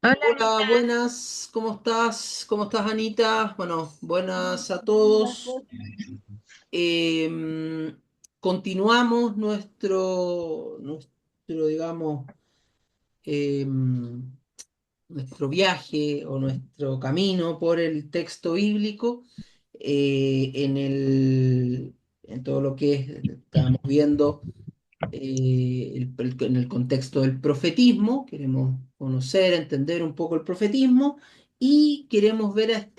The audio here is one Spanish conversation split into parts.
Hola Hola, Anita, buenas, ¿cómo estás? ¿Cómo estás, Anita? Bueno, buenas a hola, todos. pues. Em, Continuamos nuestro, digamos, em, nuestro viaje o nuestro camino por el texto bíblico en todo lo que estábamos viendo en el contexto del profetismo. Queremos conocer, entender un poco el profetismo y queremos ver a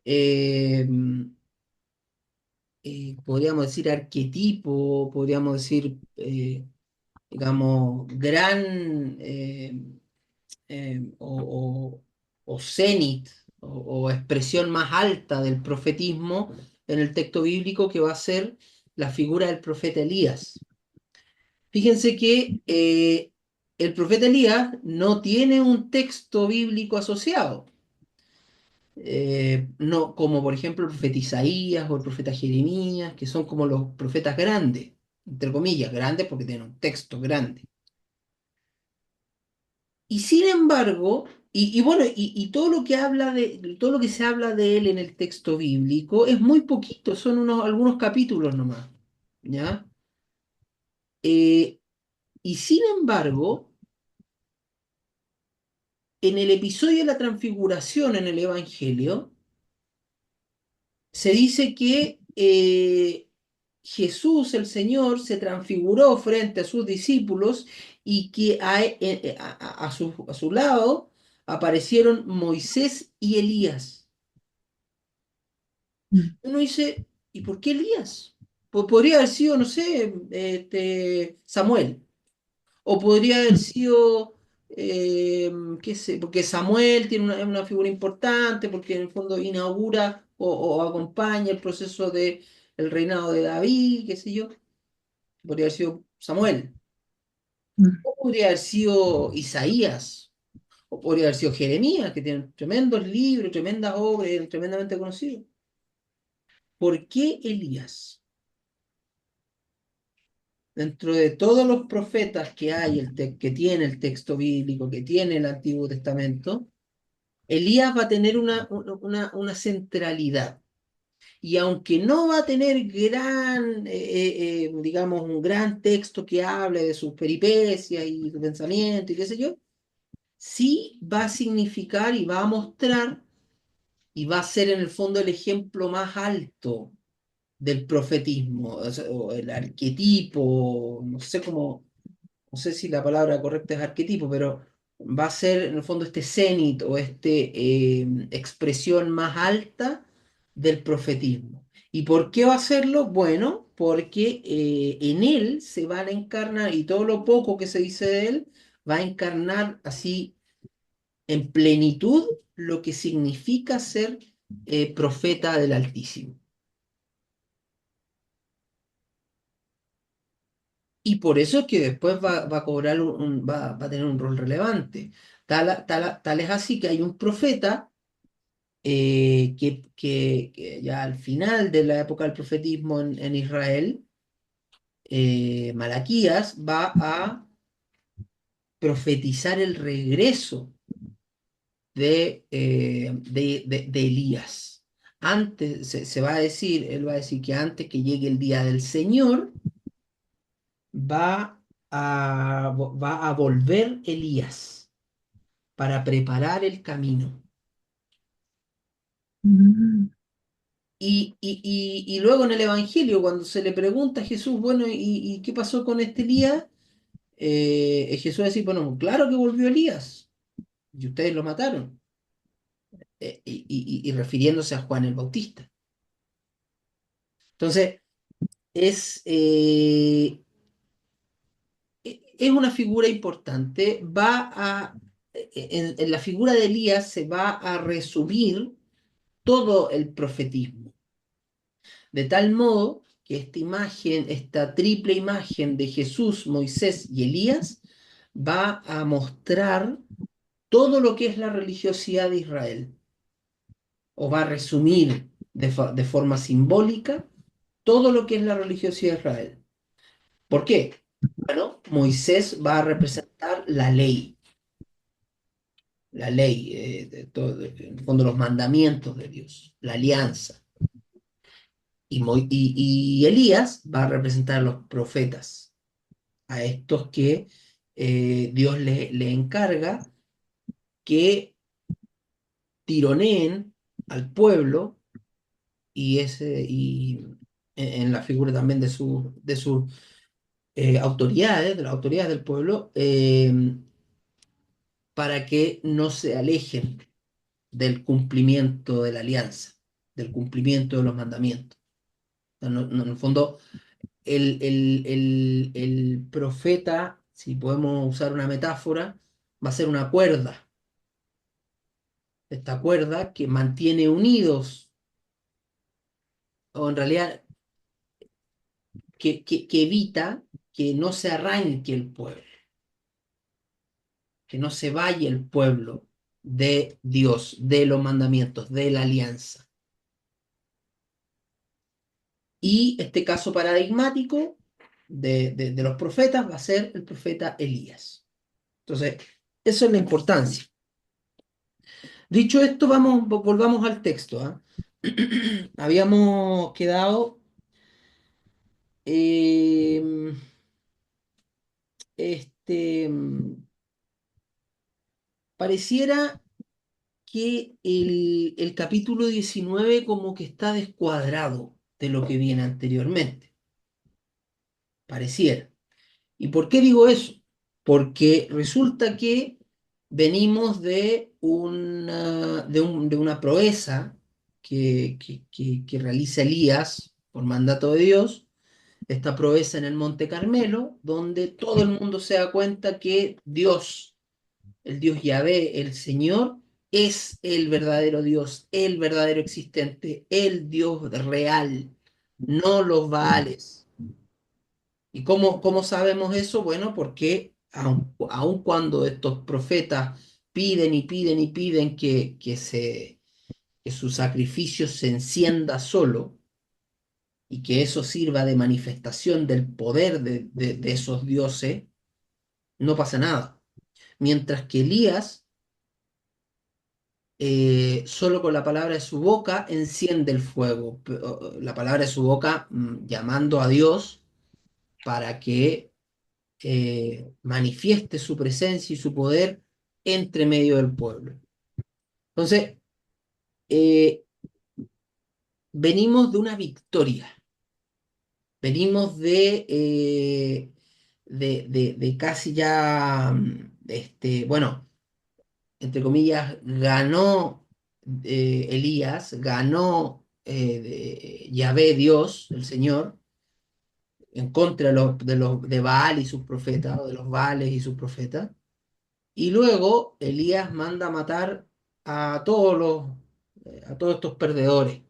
eh, podríamos decir, arquetipo, podríamos decir, digamos, gran o cenit o expresión más alta del profetismo en el texto bíblico, que va a ser la figura del profeta Elías. Fíjense que el profeta Elías no tiene un texto bíblico asociado, no, como por ejemplo el profeta Isaías o el profeta Jeremías, que son como los profetas grandes, entre comillas, grandes porque tienen un texto grande. Y sin embargo, y bueno, y todo lo que todo lo que se habla de él en el texto bíblico es muy poquito, son algunos capítulos nomás, ¿ya? Y sin embargo, en el episodio de la transfiguración en el Evangelio, se dice que Jesús, el Señor, se transfiguró frente a sus discípulos y que a su lado aparecieron Moisés y Elías. Uno dice, ¿y por qué Elías? Pues podría haber sido, no sé, Samuel. O podría haber sido, qué sé, porque Samuel tiene una figura importante, porque en el fondo inaugura o acompaña el proceso de el reinado de David, qué sé yo. Podría haber sido Samuel. O podría haber sido Isaías. O podría haber sido Jeremías, que tiene tremendos libros, tremendas obras, tremendamente conocido. ¿Por qué Elías? Dentro de todos los profetas que hay, que tiene el texto bíblico, que tiene el Antiguo Testamento, Elías va a tener una centralidad. Y aunque no va a tener digamos, un gran texto que hable de sus peripecias y su pensamiento y qué sé yo, sí va a significar y va a mostrar y va a ser en el fondo el ejemplo más alto del profetismo, o sea, o el arquetipo, no sé si la palabra correcta es arquetipo, pero va a ser en el fondo este cenit o expresión más alta del profetismo. ¿Y por qué va a serlo? Bueno, porque en él se van a encarnar, y todo lo poco que se dice de él, va a encarnar así en plenitud lo que significa ser profeta del Altísimo. Y por eso es que después va a cobrar va a tener un rol relevante. Tal es así que hay un profeta que ya al final de la época del profetismo en Israel, Malaquías va a profetizar el regreso de Elías. Antes, se va a decir, él va a decir que antes que llegue el día del Señor, va a volver Elías para preparar el camino. Mm. Y luego en el Evangelio, cuando se le pregunta a Jesús, bueno, y qué pasó con este Elías? Jesús dice, bueno, claro que volvió Elías, y ustedes lo mataron, y refiriéndose a Juan el Bautista. Entonces, es, eh, es una figura importante, en la figura de Elías se va a resumir todo el profetismo. De tal modo que esta imagen, esta triple imagen de Jesús, Moisés y Elías, va a mostrar todo lo que es la religiosidad de Israel, o va a resumir de forma simbólica todo lo que es la religiosidad de Israel. ¿Por qué? Bueno, Moisés va a representar la ley, la ley, en el fondo los mandamientos de Dios, la alianza. Y Elías va a representar a los profetas, a estos que Dios le encarga que tironeen al pueblo y en la figura también de sus autoridades, de las autoridades del pueblo, para que no se alejen del cumplimiento de la alianza, del cumplimiento de los mandamientos. O sea, en el fondo, el profeta, si podemos usar una metáfora, va a ser una cuerda, esta cuerda que mantiene unidos, o en realidad que evita que no se arranque el pueblo, que no se vaya el pueblo de Dios, de los mandamientos, de la alianza. Y este caso paradigmático de los profetas va a ser el profeta Elías. Entonces, eso es la importancia. Dicho esto, volvamos al texto, ¿ah? Habíamos quedado, eh, este, pareciera que el capítulo 19 como que está descuadrado de lo que viene anteriormente, pareciera. ¿Y por qué digo eso? Porque resulta que venimos de una proeza que realiza Elías por mandato de Dios, esta proeza en el Monte Carmelo, donde todo el mundo se da cuenta que Dios, el Dios Yahvé, el Señor, es el verdadero Dios, el verdadero existente, el Dios real, no los Baales. ¿Y cómo sabemos eso? Bueno, porque aun cuando estos profetas piden y piden y piden que su sacrificio se encienda solo y que eso sirva de manifestación del poder de esos dioses, no pasa nada. Mientras que Elías, solo con la palabra de su boca, enciende el fuego. La palabra de su boca, llamando a Dios para que manifieste su presencia y su poder entre medio del pueblo. Entonces, eh, venimos de una victoria, venimos de casi ya, bueno, entre comillas, ganó Elías, ganó Yahvé Dios, el Señor, en contra de Baal y sus profetas, o de los Baales y sus profetas. Y luego Elías manda a matar a todos estos perdedores,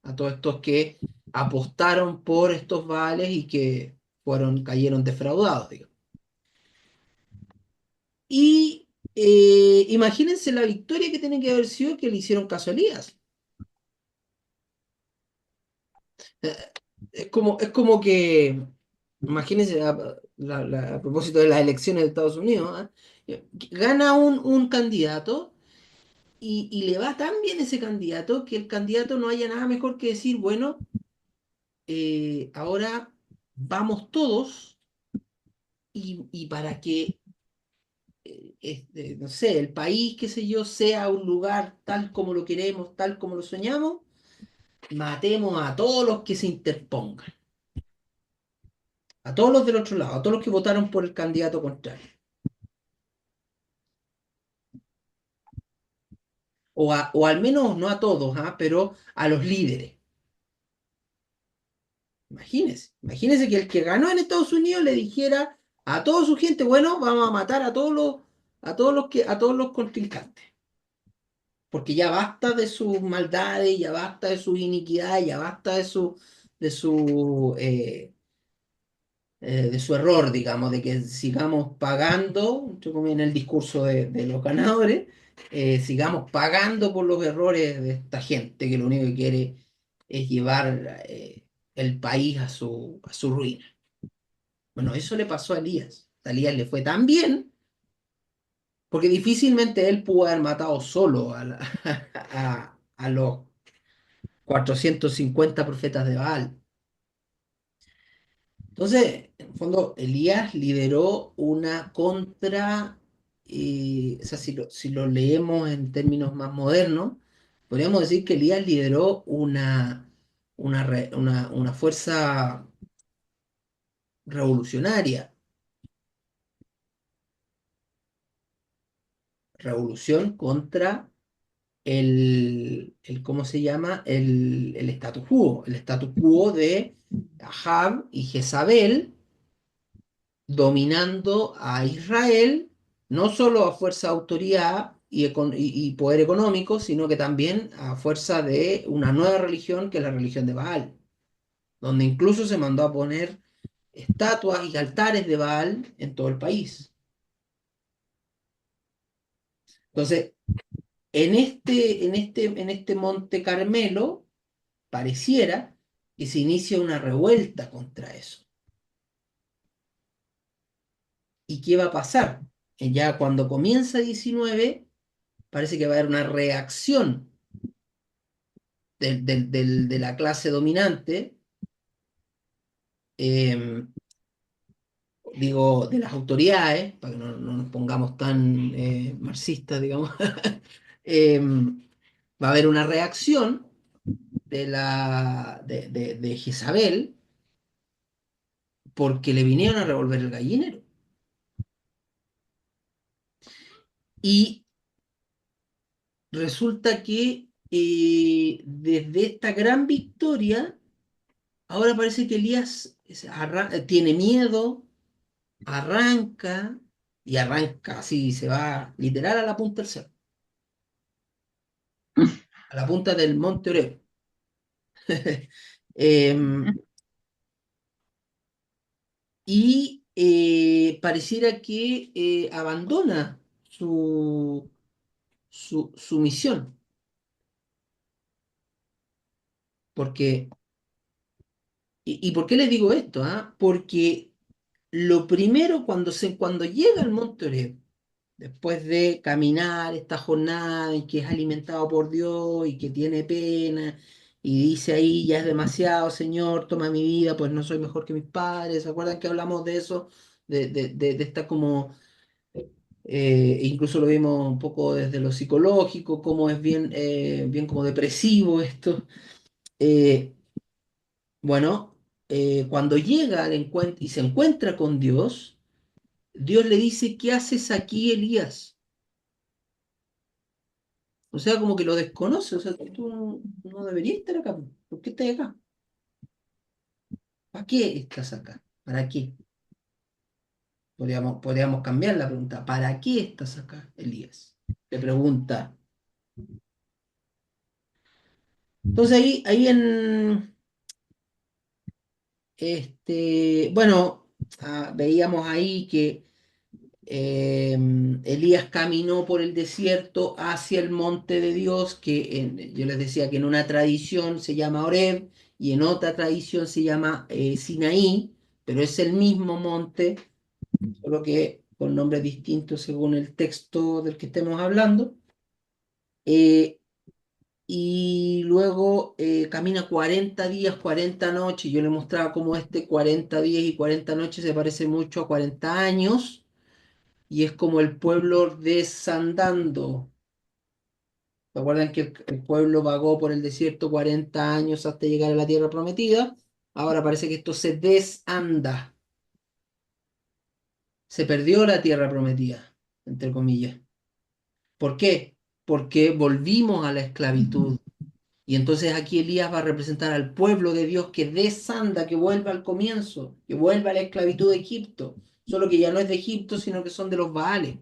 a todos estos que apostaron por estos Baales y que cayeron defraudados, digamos. Y imagínense la victoria que tiene que haber sido que le hicieron caso a Elías. Eh, es como que, imagínense, a propósito de las elecciones de Estados Unidos, ¿ah? Gana un candidato y le va tan bien ese candidato que el candidato no haya nada mejor que decir, bueno, ahora vamos todos y para que, no sé, el país, qué sé yo, sea un lugar tal como lo queremos, tal como lo soñamos, matemos a todos los que se interpongan, a todos los del otro lado, a todos los que votaron por el candidato contrario, o al menos no a todos, ¿ah? Pero a los líderes. Imagínense que el que ganó en Estados Unidos le dijera a toda su gente, bueno, vamos a matar a todos los contrincantes, porque ya basta de sus maldades, ya basta de sus iniquidades, ya basta de su error, digamos, de que sigamos pagando, entre comillas, en el discurso de los ganadores, sigamos pagando por los errores de esta gente que lo único que quiere es llevar el país a su ruina. Bueno, eso le pasó a Elías. A Elías le fue tan bien porque difícilmente él pudo haber matado solo a los 450 profetas de Baal. Entonces, en el fondo, Elías lideró una contra, o sea, si lo leemos en términos más modernos, podríamos decir que Elías lideró una fuerza revolucionaria, revolución contra ¿cómo se llama? El status quo de Ahab y Jezabel dominando a Israel, no solo a fuerza de autoridad y poder económico, sino que también a fuerza de una nueva religión que es la religión de Baal, donde incluso se mandó a poner estatuas y altares de Baal en todo el país. Entonces, en este Monte Carmelo, pareciera que se inicia una revuelta contra eso. ¿Y qué va a pasar? Ya cuando comienza 19, parece que va a haber una reacción de la clase dominante, eh, digo, de las autoridades, para que no nos pongamos tan marxistas, digamos, va a haber una reacción de Jezabel porque le vinieron a revolver el gallinero. Y resulta que desde esta gran victoria, ahora parece que Elías tiene miedo, arranca y arranca así, se va literal a la punta del cerro, a la punta del Monte Oreb. Em, y pareciera que abandona su misión, porque, y ¿por qué les digo esto? ¿Ah? Porque lo primero cuando llega al Monte Oreb, después de caminar esta jornada y que es alimentado por Dios y que tiene pena y dice ahí, ya es demasiado, Señor, toma mi vida, pues no soy mejor que mis padres. ¿Se acuerdan que hablamos de eso? De esta como, incluso lo vimos un poco desde lo psicológico, cómo es bien como depresivo esto. Eh, bueno, cuando llega al encuentro y se encuentra con Dios, Dios le dice, ¿qué haces aquí, Elías? O sea, como que lo desconoce. O sea, tú no deberías estar acá. ¿Por qué estás acá? ¿Para qué estás acá? ¿Para qué? Podríamos cambiar la pregunta. ¿Para qué estás acá, Elías? Le pregunta. Entonces bueno, veíamos ahí que eh, Elías caminó por el desierto hacia el monte de Dios, que yo les decía que en una tradición se llama Horeb y en otra tradición se llama Sinaí, pero es el mismo monte, solo que con nombres distintos según el texto del que estemos hablando. Eh, y luego camina 40 días, 40 noches. Yo le mostraba cómo 40 días y 40 noches se parece mucho a 40 años y es como el pueblo desandando. ¿Se acuerdan que el pueblo vagó por el desierto 40 años hasta llegar a la tierra prometida? Ahora parece que esto se desanda. Se perdió la tierra prometida, entre comillas. ¿Por qué? Porque volvimos a la esclavitud. Y entonces aquí Elías va a representar al pueblo de Dios que desanda, que vuelve al comienzo, que vuelve a la esclavitud de Egipto. Solo que ya no es de Egipto, sino que son de los Baales.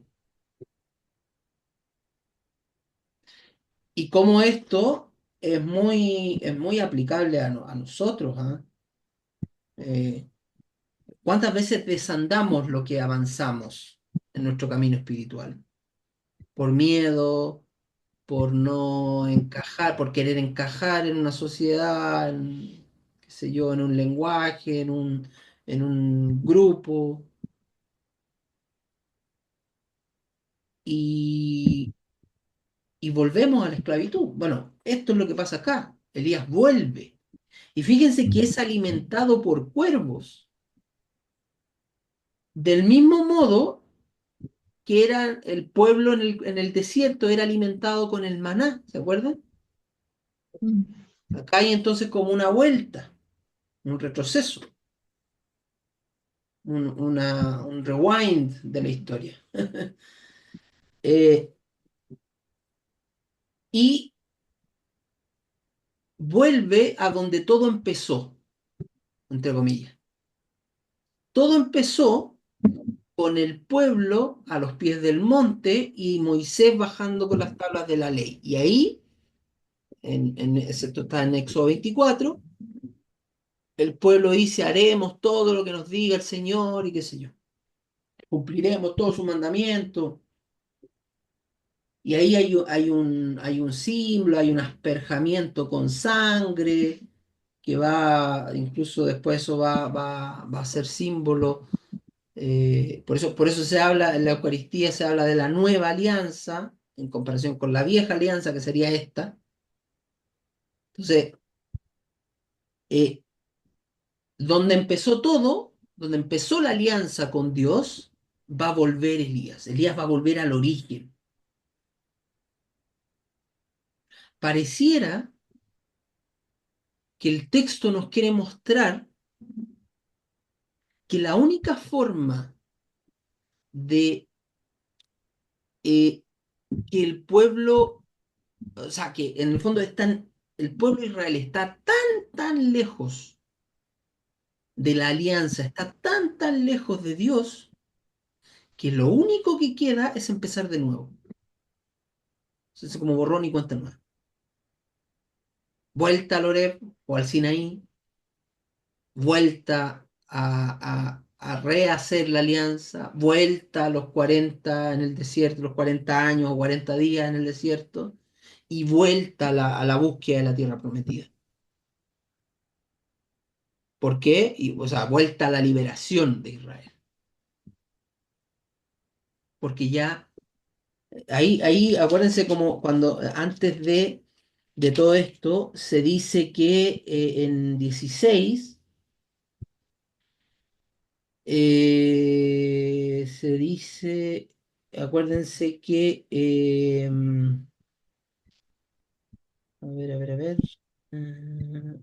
Y como esto es muy aplicable a nosotros, ¿ah? Eh, ¿Cuántas veces desandamos lo que avanzamos en nuestro camino espiritual? Por miedo, por no encajar, por querer encajar en una sociedad, qué sé yo, en un lenguaje, en un grupo. y, y volvemos a la esclavitud. Bueno, esto es lo que pasa acá. Elías vuelve. Y fíjense que es alimentado por cuervos. Del mismo modo que era el pueblo en el desierto, era alimentado con el maná, ¿se acuerdan? Mm. Acá hay entonces como una vuelta, un retroceso, un rewind de la historia. Eh, y vuelve a donde todo empezó, entre comillas. Todo empezó con el pueblo a los pies del monte y Moisés bajando con las tablas de la ley. Y ahí, esto está en Éxodo 24, el pueblo dice, haremos todo lo que nos diga el Señor y qué sé yo. Cumpliremos todos sus mandamientos. Y ahí hay un símbolo, hay un asperjamiento con sangre, que va, incluso después eso va a ser símbolo. Por eso se habla, en la Eucaristía se habla de la nueva alianza, en comparación con la vieja alianza, que sería esta. Entonces, eh, donde empezó todo, donde empezó la alianza con Dios, va a volver Elías. Elías va a volver al origen. Pareciera que el texto nos quiere mostrar que la única forma de que el pueblo, o sea, que en el fondo el pueblo de Israel está tan lejos de la alianza, está tan lejos de Dios, que lo único que queda es empezar de nuevo. Es como borrón y cuenta nueva. Vuelta al Oreb o al Sinaí, vuelta a rehacer la alianza, vuelta a los 40 en el desierto, los 40 años o 40 días en el desierto, y vuelta a la búsqueda de la tierra prometida. ¿Por qué? Y, o sea, vuelta a la liberación de Israel. Porque ya, ahí acuérdense como cuando antes de todo esto se dice que en 16 se dice, acuérdense que, a ver, mm,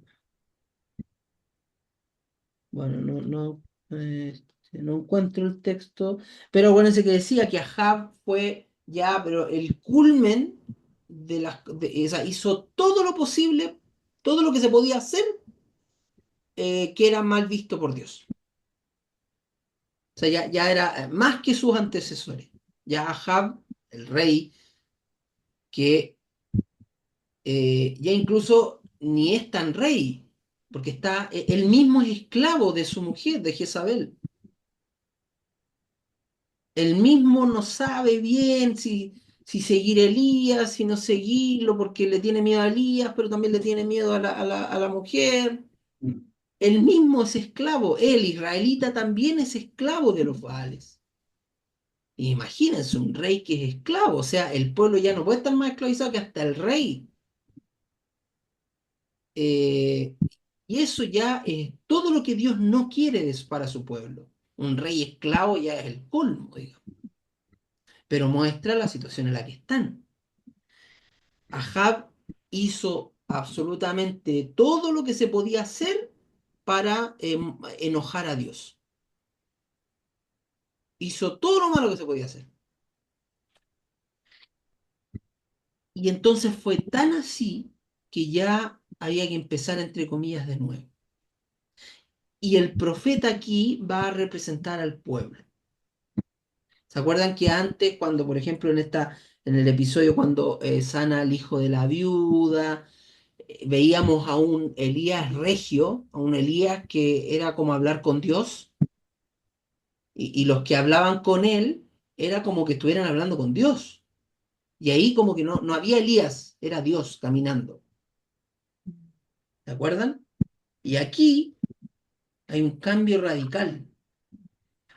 bueno, no encuentro el texto, pero acuérdense que decía que Ahab fue ya, pero el culmen o sea, hizo todo lo posible, todo lo que se podía hacer, que era mal visto por Dios. O sea, ya era más que sus antecesores. Ya Ahab, el rey, que ya incluso ni es tan rey, porque está, él mismo es esclavo de su mujer, de Jezabel. Él mismo no sabe bien si seguir a Elías, si no seguirlo, porque le tiene miedo a Elías, pero también le tiene miedo a la mujer. Él mismo es esclavo, él, israelita, también es esclavo de los Baales. Imagínense un rey que es esclavo, o sea, el pueblo ya no puede estar más esclavizado que hasta el rey. Eh, y eso ya es todo lo que Dios no quiere es para su pueblo. Un rey esclavo ya es el colmo, digamos, pero muestra la situación en la que están. Ahab hizo absolutamente todo lo que se podía hacer para enojar a Dios. Hizo todo lo malo que se podía hacer. Y entonces fue tan así que ya había que empezar, entre comillas, de nuevo. Y el profeta aquí va a representar al pueblo. ¿Se acuerdan que antes, cuando, por ejemplo, en el episodio cuando sana al hijo de la viuda, veíamos a un Elías regio, a un Elías que era como hablar con Dios, y los que hablaban con él era como que estuvieran hablando con Dios. Y ahí como que no había Elías, era Dios caminando. ¿Se acuerdan? Y aquí hay un cambio radical.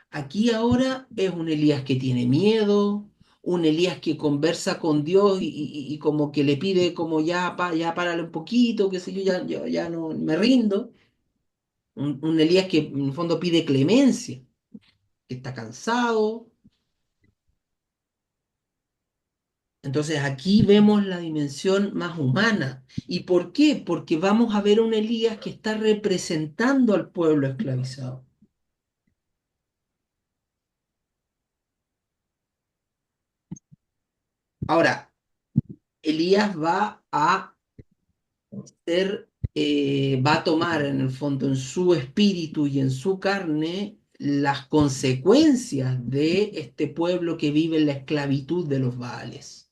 Aquí ahora es un Elías que tiene miedo, un Elías que conversa con Dios y como que le pide como ya, ya párale un poquito, qué sé yo, ya no me rindo. Un Elías que en el fondo pide clemencia, que está cansado. Entonces aquí vemos la dimensión más humana. ¿Y por qué? Porque vamos a ver un Elías que está representando al pueblo esclavizado. Ahora, Elías va a tomar en el fondo en su espíritu y en su carne las consecuencias de este pueblo que vive en la esclavitud de los Baales.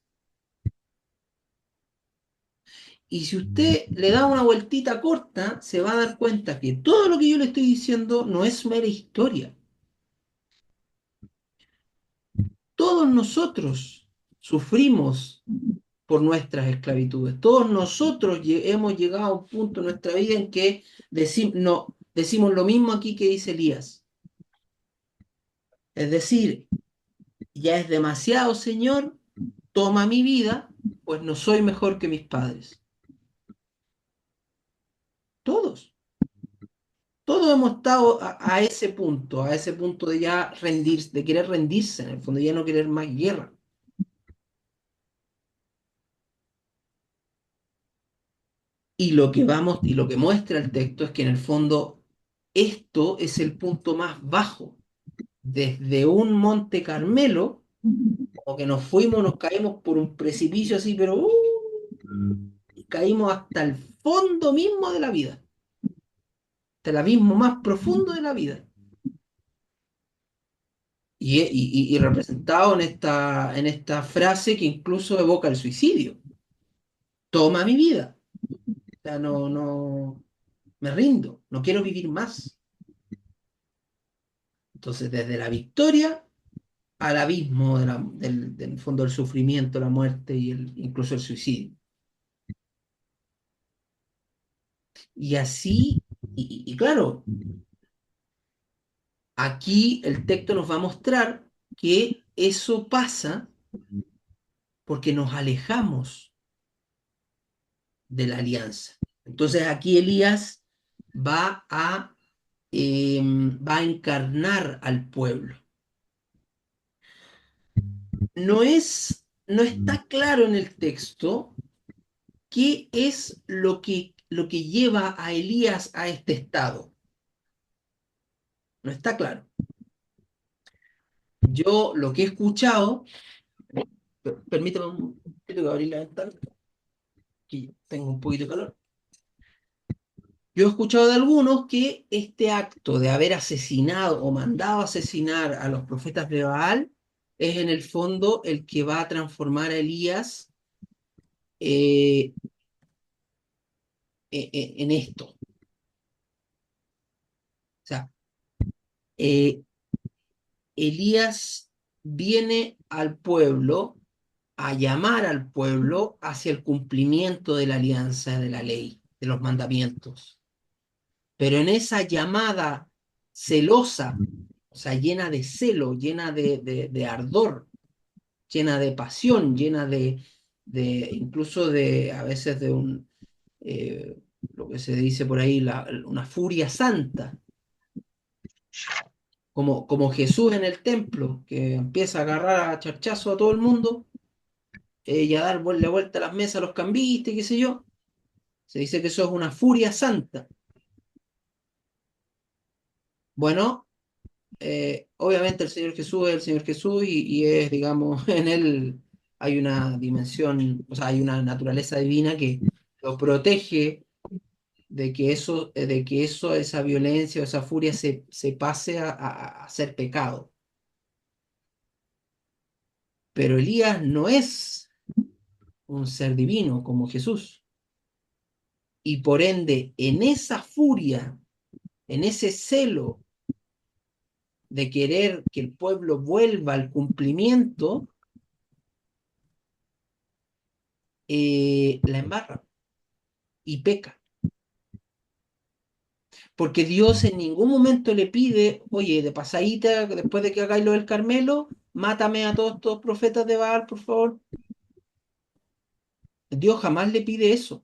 Y si usted le da una vueltita corta, se va a dar cuenta que todo lo que yo le estoy diciendo no es mera historia. Todos nosotros sufrimos por nuestras esclavitudes. Todos nosotros hemos llegado a un punto en nuestra vida en que no, decimos lo mismo aquí que dice Elías. Es decir, ya es demasiado, Señor, toma mi vida, pues no soy mejor que mis padres. Todos, todos hemos estado a ese punto de ya rendirse, de querer rendirse, en el fondo ya no querer más guerra. Y lo que muestra el texto es que en el fondo esto es el punto más bajo. Desde un Monte Carmelo, como que nos fuimos, nos caímos por un precipicio así, pero y caímos hasta el fondo mismo de la vida, hasta el abismo más profundo de la vida. Y representado en esta frase que incluso evoca el suicidio. Toma mi vida. O sea, no, me rindo, no quiero vivir más. Entonces, desde la victoria al abismo del fondo del sufrimiento, la muerte y incluso el suicidio. Y así, y claro, aquí el texto nos va a mostrar que eso pasa porque nos alejamos de la alianza. Entonces aquí Elías va a, va a encarnar al pueblo. No está claro en el texto qué es lo que lleva a Elías a este estado. No está claro. Yo lo que he escuchado, permítame un poquito que abrir la ventana, que tengo un poquito de calor. Yo he escuchado de algunos que este acto de haber asesinado o mandado asesinar a los profetas de Baal es en el fondo el que va a transformar a Elías eh, en esto. O sea, eh, Elías viene al pueblo a llamar al pueblo hacia el cumplimiento de la alianza, de la ley, de los mandamientos. Pero en esa llamada celosa, o sea, llena de celo, llena de ardor, llena de pasión, llena incluso a veces eh, lo que se dice por ahí, una furia santa, como Jesús en el templo, que empieza a agarrar a charchazo a todo el mundo, y a darle vuelta a las mesas a los cambistas, qué sé yo. Se dice que eso es una furia santa. Bueno, obviamente el Señor Jesús es el Señor Jesús y es, digamos, en él hay una dimensión, o sea, hay una naturaleza divina que lo protege de que eso, esa violencia o esa furia se pase a ser pecado. Pero Elías no es un ser divino como Jesús. Y por ende, en esa furia, en ese celo de querer que el pueblo vuelva al cumplimiento, la embarra y peca. Porque Dios en ningún momento le pide, oye, de pasadita, después de que hagáis lo del Carmelo, mátame a todos estos profetas de Baal, por favor. Dios jamás le pide eso.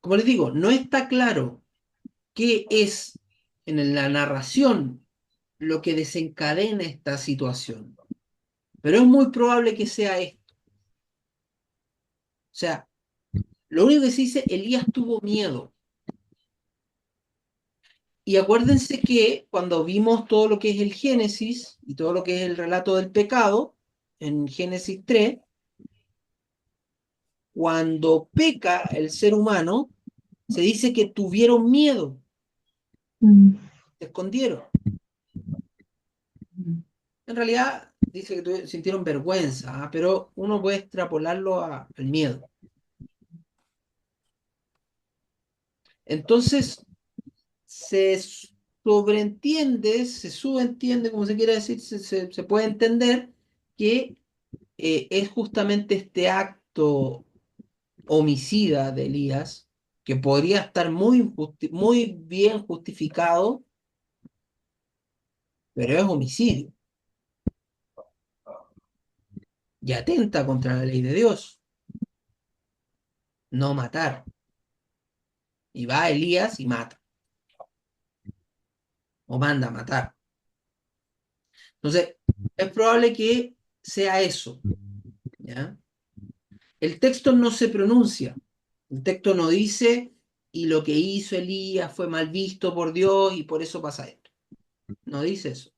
Como les digo, no está claro qué es en la narración lo que desencadena esta situación, pero es muy probable que sea esto. O sea, lo único que se dice, Elías tuvo miedo. Y acuérdense que cuando vimos todo lo que es el Génesis y todo lo que es el relato del pecado, en Génesis 3, cuando peca el ser humano, se dice que tuvieron miedo, Mm, se escondieron. mm, En realidad dice que sintieron vergüenza, ¿ah? Pero uno puede extrapolarlo al miedo. Entonces, se sobreentiende, se subentiende, como se quiera decir, se puede entender que es justamente este acto homicida de Elías, que podría estar muy bien justificado, pero es homicidio y atenta contra la ley de Dios, no matar. Y va Elías y mata, o manda a matar. Entonces, es probable que sea eso, ¿ya? El texto no se pronuncia, el texto no dice, y lo que hizo Elías fue mal visto por Dios y por eso pasa esto. No dice eso,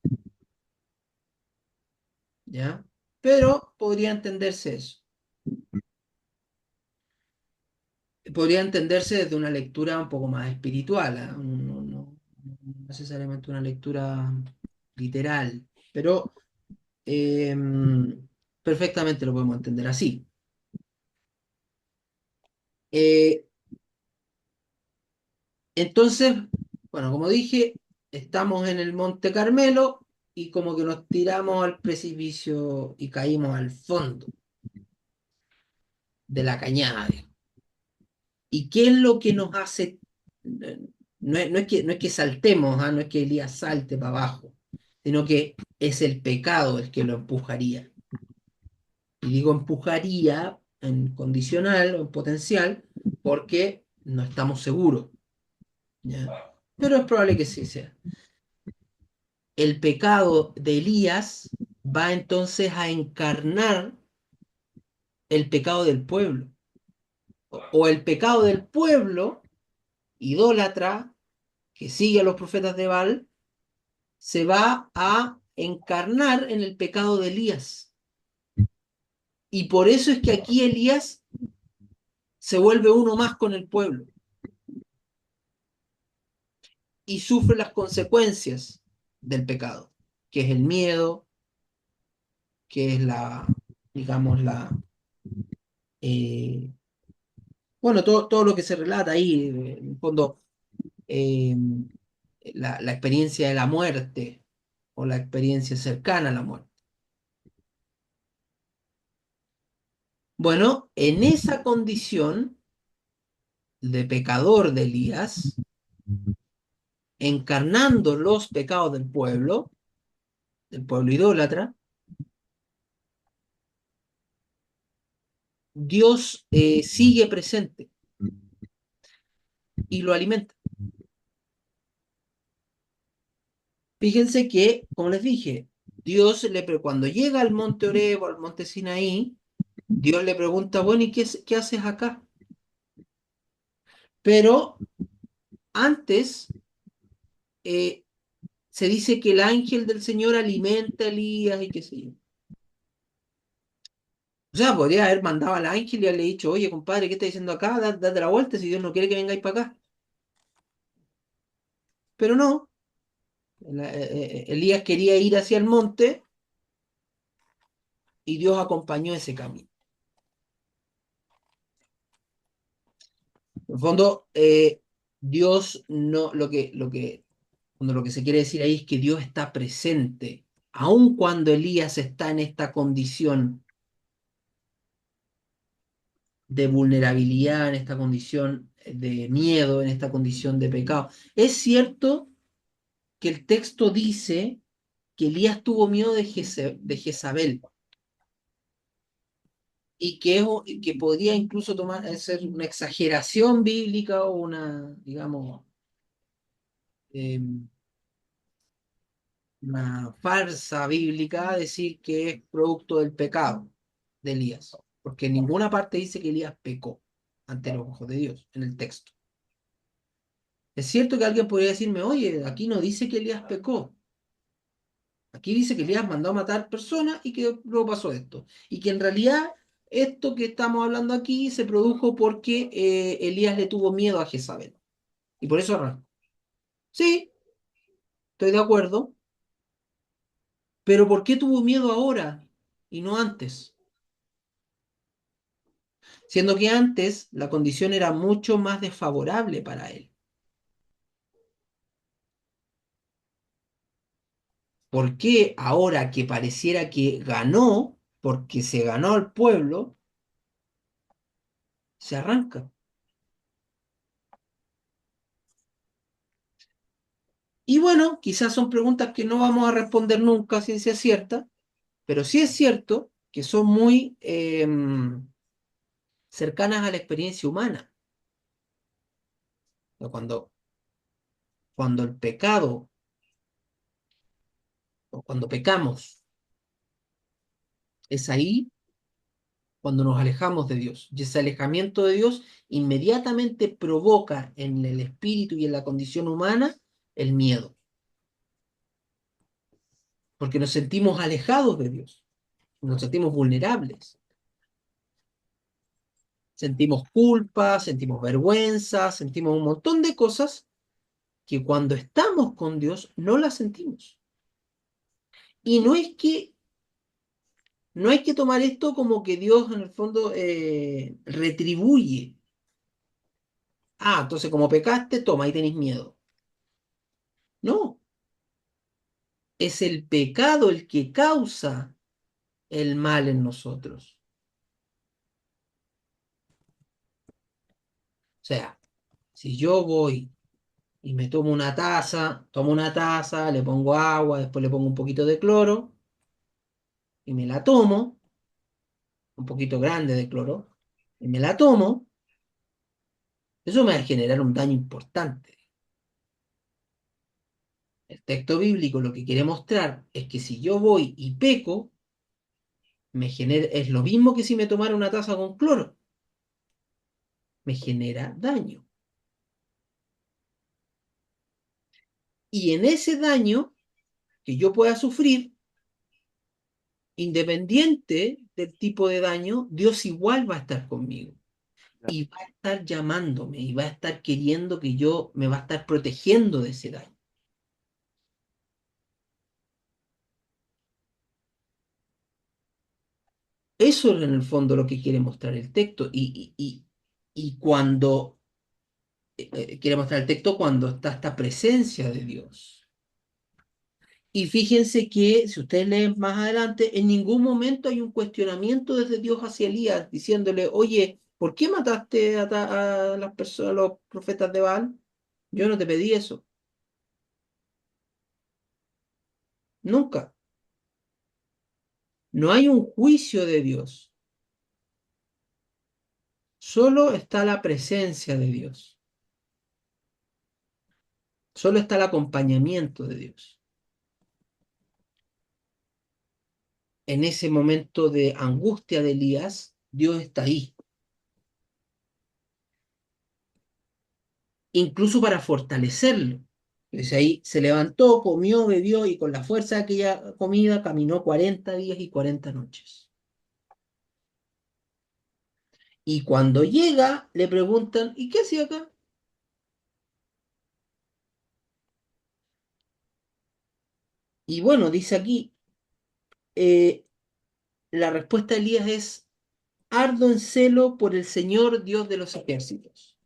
¿ya? Pero podría entenderse eso. Podría entenderse desde una lectura un poco más espiritual, ¿ah? No necesariamente una lectura literal, pero eh, perfectamente lo podemos entender así. Eh, entonces, bueno, como dije, estamos en el Monte Carmelo y como que nos tiramos al precipicio y caímos al fondo de la cañada. ¿Y qué es lo que nos hace? No es que saltemos, ¿ah? No es que Elías salte para abajo, sino que es el pecado el que lo empujaría. Y digo empujaría en condicional o en potencial porque no estamos seguros, ¿ya? Pero es probable que sí sea. El pecado de Elías va entonces a encarnar el pecado del pueblo, o el pecado del pueblo idólatra que sigue a los profetas de Baal se va a encarnar en el pecado de Elías. Y por eso es que aquí Elías se vuelve uno más con el pueblo y sufre las consecuencias del pecado, que es el miedo, que es digamos, eh, bueno, todo lo que se relata ahí, en el fondo, eh, la experiencia de la muerte o la experiencia cercana a la muerte. Bueno, en esa condición de pecador de Elías, encarnando los pecados del pueblo idólatra, Dios sigue presente y lo alimenta. Fíjense que, como les dije, cuando llega al monte Oreb o al monte Sinaí, Dios le pregunta, bueno, ¿y qué haces acá? Pero antes eh, se dice que el ángel del Señor alimenta a Elías y qué sé yo. O sea, podría haber mandado al ángel y haberle dicho, oye, compadre, ¿qué está diciendo acá? Date la vuelta si Dios no quiere que vengáis para acá. Pero no, Elías quería ir hacia el monte y Dios acompañó ese camino. En el fondo, Dios no, cuando lo que se quiere decir ahí es que Dios está presente, aun cuando Elías está en esta condición de vulnerabilidad, en esta condición de miedo, en esta condición de pecado. Es cierto que el texto dice que Elías tuvo miedo de Jezabel y que podría incluso ser una exageración bíblica o una, digamos, eh, una farsa bíblica decir que es producto del pecado de Elías, porque en ninguna parte dice que Elías pecó ante los ojos de Dios en el texto. Es cierto que alguien podría decirme, oye, aquí no dice que Elías pecó, aquí dice que Elías mandó a matar personas y que luego pasó esto, y que en realidad esto que estamos hablando aquí se produjo porque Elías le tuvo miedo a Jezabel, y por eso arrancó. Sí, estoy de acuerdo, pero ¿por qué tuvo miedo ahora y no antes? Siendo que antes la condición era mucho más desfavorable para él. ¿Por qué ahora que pareciera que ganó, porque se ganó al pueblo, se arranca? Y bueno, quizás son preguntas que no vamos a responder nunca a ciencia cierta, pero sí es cierto que son muy cercanas a la experiencia humana. Cuando el pecado, o cuando pecamos, es ahí cuando nos alejamos de Dios. Y ese alejamiento de Dios inmediatamente provoca en el espíritu y en la condición humana el miedo, porque nos sentimos alejados de Dios, nos sentimos vulnerables, sentimos culpa, sentimos vergüenza, sentimos un montón de cosas que cuando estamos con Dios no las sentimos. Y no hay que tomar esto como que Dios en el fondo retribuye. Ah, entonces como pecaste, toma, ahí tenéis miedo. No, es el pecado el que causa el mal en nosotros. O sea, si yo voy y me tomo una taza, le pongo agua, después le pongo un poquito de cloro y me la tomo, un poquito grande de cloro, y me la tomo, eso me va a generar un daño importante. El texto bíblico lo que quiere mostrar es que si yo voy y peco, es lo mismo que si me tomara una taza con cloro, me genera daño. Y en ese daño que yo pueda sufrir, independiente del tipo de daño, Dios igual va a estar conmigo y va a estar llamándome y va a estar queriendo que yo me va a estar protegiendo de ese daño. Eso es en el fondo lo que quiere mostrar el texto y cuando quiere mostrar el texto cuando está esta presencia de Dios. Y fíjense que si ustedes leen más adelante, en ningún momento hay un cuestionamiento desde Dios hacia Elías diciéndole, oye, ¿por qué mataste a las personas, a los profetas de Baal? Yo no te pedí eso, nunca. No hay un juicio de Dios, solo está la presencia de Dios, solo está el acompañamiento de Dios. En ese momento de angustia de Elías, Dios está ahí, incluso para fortalecerlo. Entonces ahí se levantó, comió, bebió y con la fuerza de aquella comida caminó 40 días y 40 noches. Y cuando llega, le preguntan, ¿y qué hacía acá? Y bueno, dice aquí, eh, la respuesta de Elías es, ardo en celo por el Señor Dios de los ejércitos.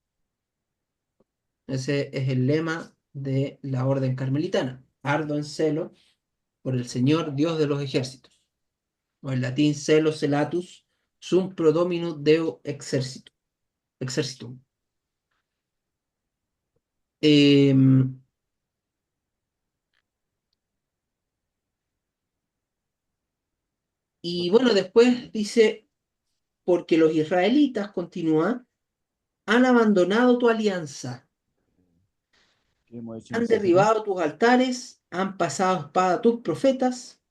Ese es el lema de la orden carmelitana. Ardo en celo por el Señor Dios de los ejércitos. O en latín, celo celatus, sum pro domino deo exercitum. Em, y bueno, después dice, porque los israelitas, continúa, han abandonado tu alianza, ¿Qué hemos hecho han nosotros? derribado tus altares, han pasado espada a tus profetas,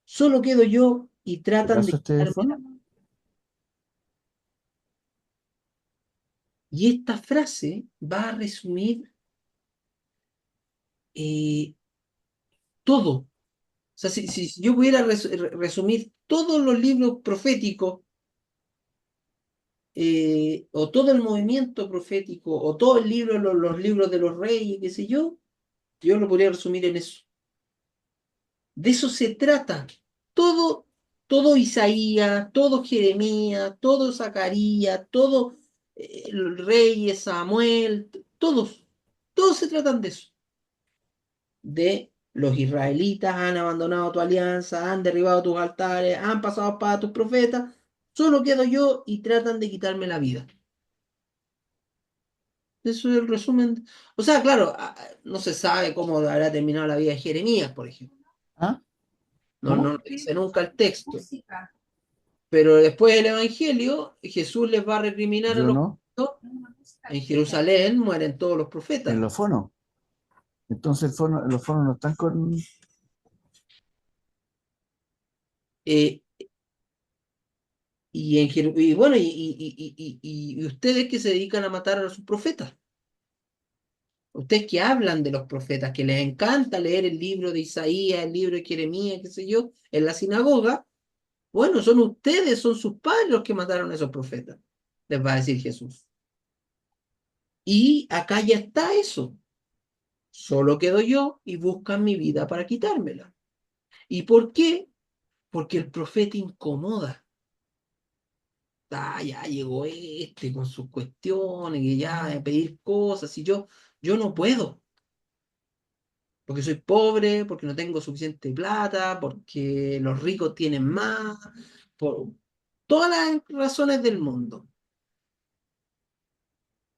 solo quedo yo y tratan de ¿Acaso este es el quitarme fono? Y esta frase va a resumir eh, todo. O sea, si yo pudiera resumir todos los libros proféticos, o todo el movimiento profético, o todo el libro, los libros de los reyes, qué sé yo lo podría resumir en eso. De eso se trata. Todo, todo Isaías, todo Jeremías, todo Zacarías, todo el Reyes, Samuel, todos se tratan de eso. De los israelitas han abandonado tu alianza, han derribado tus altares, han pasado espada a tus profetas, solo quedo yo y tratan de quitarme la vida. Eso es el resumen. O sea, claro, no se sabe cómo habrá terminado la vida de Jeremías, por ejemplo. ¿Ah? No ¿Cómo? lo dice nunca el texto. Pero después del Evangelio, Jesús les va a recriminar a Yo los no. judíos. En Jerusalén mueren todos los En profetas. los fonos. Entonces los fonos no están con... Eh, y bueno, y ustedes que se dedican a matar a sus profetas. Ustedes que hablan de los profetas, que les encanta leer el libro de Isaías, el libro de Jeremías, qué sé yo, en la sinagoga, bueno, son ustedes, son sus padres los que mataron a esos profetas, les va a decir Jesús. Y acá ya está eso. Solo quedo yo y buscan mi vida para quitármela. ¿Y por qué? Porque el profeta incomoda. Ah, ya llegó este con sus cuestiones, que ya de pedir cosas, y yo no puedo. Porque soy pobre, porque no tengo suficiente plata, porque los ricos tienen más, por todas las razones del mundo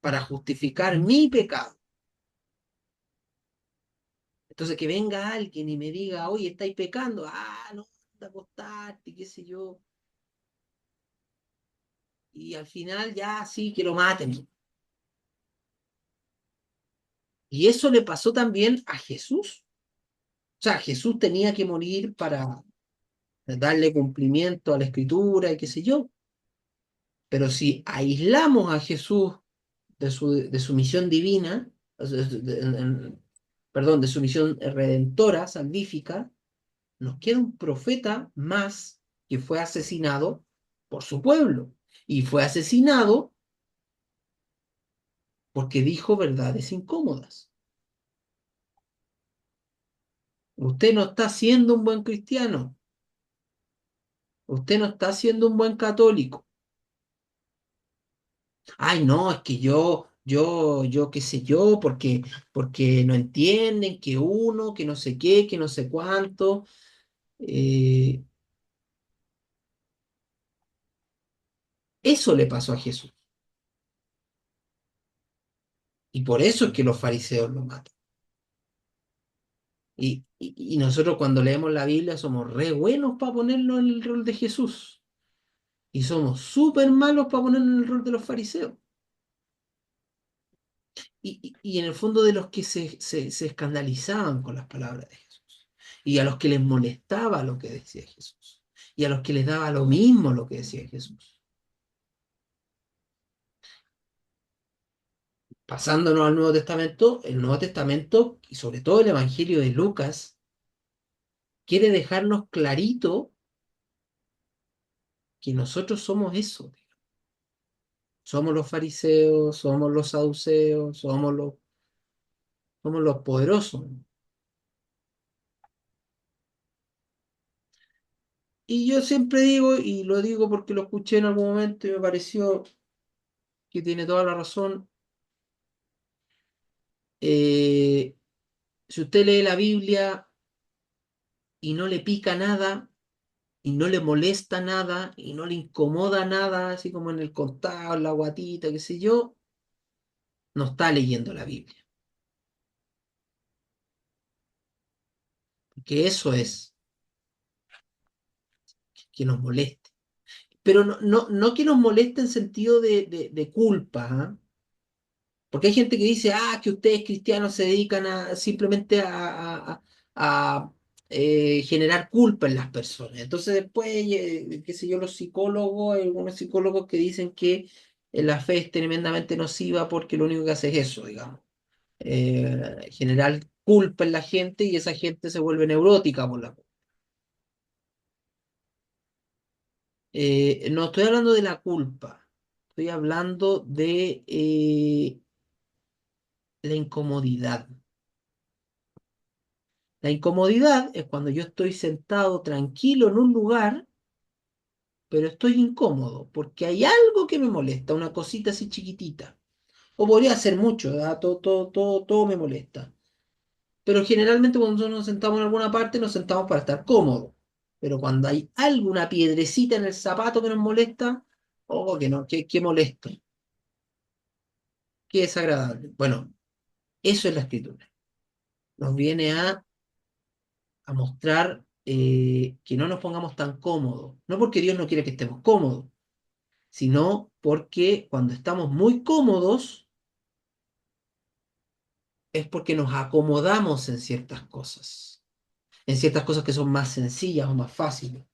para justificar mi pecado. Entonces que venga alguien y me diga, oye, estáis pecando, no, anda a acostarte, qué sé yo, y al final ya sí, que lo maten. Y eso le pasó también a Jesús. O sea, Jesús tenía que morir para darle cumplimiento a la escritura y qué sé yo. Pero si aislamos a Jesús de su misión divina, o sea, perdón, de su misión redentora, salvífica, nos queda un profeta más que fue asesinado por su pueblo. Y fue asesinado porque dijo verdades incómodas. Usted no está siendo un buen cristiano. Usted no está siendo un buen católico. Ay, no, es que yo, qué sé yo, porque no entienden que uno, que no sé qué, que no sé cuánto. Eh, Eso le pasó a Jesús. Y por eso es que los fariseos lo matan. Y nosotros cuando leemos la Biblia somos re buenos para ponernos en el rol de Jesús. Y somos súper malos para ponernos en el rol de los fariseos. Y en el fondo de los que se escandalizaban con las palabras de Jesús. Y a los que les molestaba lo que decía Jesús. Y a los que les daba lo mismo lo que decía Jesús. Pasándonos al Nuevo Testamento, el Nuevo Testamento, y sobre todo el Evangelio de Lucas, quiere dejarnos clarito que nosotros somos eso. Somos los fariseos, somos los saduceos, somos los poderosos. Y yo siempre digo, y lo digo porque lo escuché en algún momento y me pareció que tiene toda la razón, eh, si usted lee la Biblia y no le pica nada, y no le molesta nada, y no le incomoda nada, así como en el costado, en la guatita, qué sé yo, no está leyendo la Biblia. que eso es, que nos moleste. Pero no que nos moleste en sentido de culpa, ¿ah? Porque hay gente que dice, que ustedes cristianos se dedican simplemente a generar culpa en las personas. Entonces después, qué sé yo, los psicólogos, hay algunos psicólogos que dicen que la fe es tremendamente nociva porque lo único que hace es eso, digamos, generar culpa en la gente y esa gente se vuelve neurótica por la culpa. No estoy hablando de la culpa, estoy hablando de la incomodidad. La incomodidad es cuando yo estoy sentado tranquilo en un lugar, pero estoy incómodo porque hay algo que me molesta, una cosita así chiquitita. O podría ser mucho, ¿verdad? Todo me molesta. Pero generalmente cuando nosotros nos sentamos en alguna parte, nos sentamos para estar cómodos. Pero cuando hay alguna piedrecita en el zapato que nos molesta, oh, que no, qué molesto, qué desagradable. Bueno, eso es la escritura. Nos viene a mostrar que no nos pongamos tan cómodos. No porque Dios no quiere que estemos cómodos, sino porque cuando estamos muy cómodos es porque nos acomodamos en ciertas cosas que son más sencillas o más fáciles.